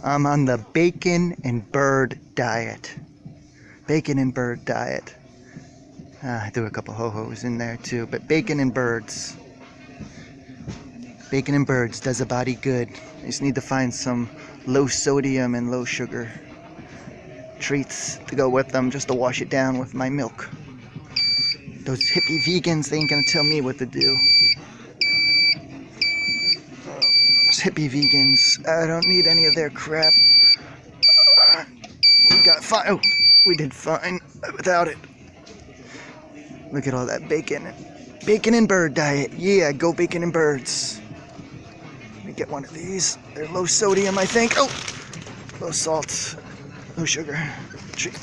I'm on the bacon and bird diet. Bacon and bird diet. I threw a couple ho-hos in there too, but bacon and birds. Bacon and birds does a body good. I just need to find some low sodium and low sugar treats to go with them, just to wash it down with my milk. Those hippie vegans, they ain't gonna tell me what to do. Those hippie vegans, I don't need any of their crap. We got fine. Oh, we did fine without it. Look at all that bacon. Bacon and bird diet. Yeah, go bacon and birds. Let me get one of these. They're low sodium, I think. Oh, low salt, low sugar. Treat.